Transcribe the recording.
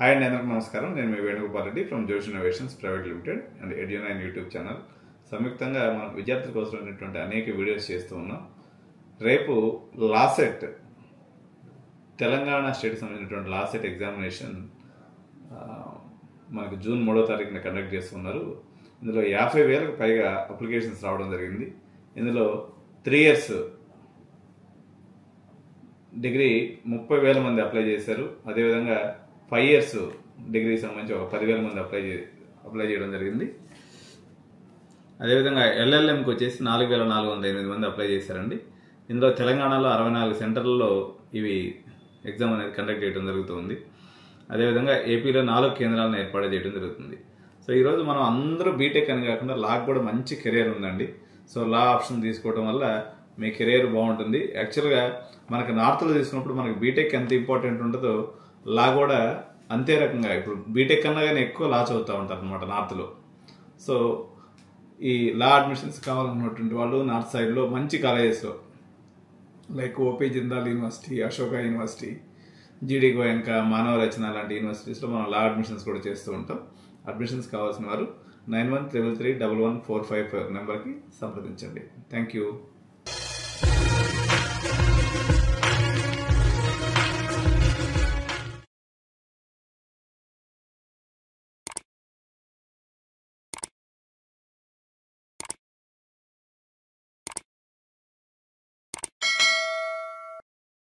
Hi అండి, అందరికీ నమస్కారం. నేను మీ Venugopal Reddy from Josh Innovations Private Limited and ఎడ్యూ9 యూట్యూబ్ ఛానల్. సంయుక్తంగా మనం విద్యార్థుల కోసం ఉన్నటువంటి అనేక వీడియోస్ చేస్తూ ఉన్నాం. రేపు లాసెట్ తెలంగాణ స్టేట్కి సంబంధించినటువంటి లాసెట్ ఎగ్జామినేషన్ మనకు జూన్ 3వ తారీఖున కండక్ట్ చేస్తున్నారు. ఇందులో 50,000కు పైగా అప్లికేషన్స్ రావడం జరిగింది. ఇందులో 3 ఇయర్స్ డిగ్రీ 30,000 మంది అప్లై చేశారు. అదేవిధంగా 5 ఇయర్స్ డిగ్రీకి సంబంధించి ఒక 10,000 మంది అప్లై చేయడం జరిగింది. అదేవిధంగా ఎల్ఎల్ఎంకి వచ్చేసి 4,408 మంది అప్లై చేశారండి. ఇందులో తెలంగాణలో 64 సెంటర్లలో ఇవి ఎగ్జామ్ అనేది కండక్ట్ చేయడం జరుగుతుంది. అదేవిధంగా ఏపీలో 4 కేంద్రాలను ఏర్పాటు చేయడం జరుగుతుంది. సో ఈరోజు మనం అందరూ బీటెక్ అని కాకుండా లాకు కూడా మంచి కెరియర్ ఉందండి. సో లా ఆప్షన్ తీసుకోవడం వల్ల మీ కెరియర్ బాగుంటుంది. యాక్చువల్గా మనకి నార్త్లో తీసుకున్నప్పుడు మనకి బీటెక్ ఎంత ఇంపార్టెంట్ ఉంటుందో లా కూడా అంతే రకంగా, ఇప్పుడు బీటెక్ కన్నా కానీ ఎక్కువ లా చదువుతూ ఉంటారు అనమాట నార్త్లో. సో ఈ లా అడ్మిషన్స్ కావాలన్నటువంటి వాళ్ళు నార్త్ సైడ్లో మంచి కాలేజెస్లో like OP Jindal university, Ashoka university, జీడీ గోయన్కా, మానవ రచన లాంటి యూనివర్సిటీస్లో మనం లా అడ్మిషన్స్ కూడా చేస్తూ ఉంటాం. అడ్మిషన్స్ కావాల్సిన వారు 9133311454 నెంబర్కి సంప్రదించండి. Thank you.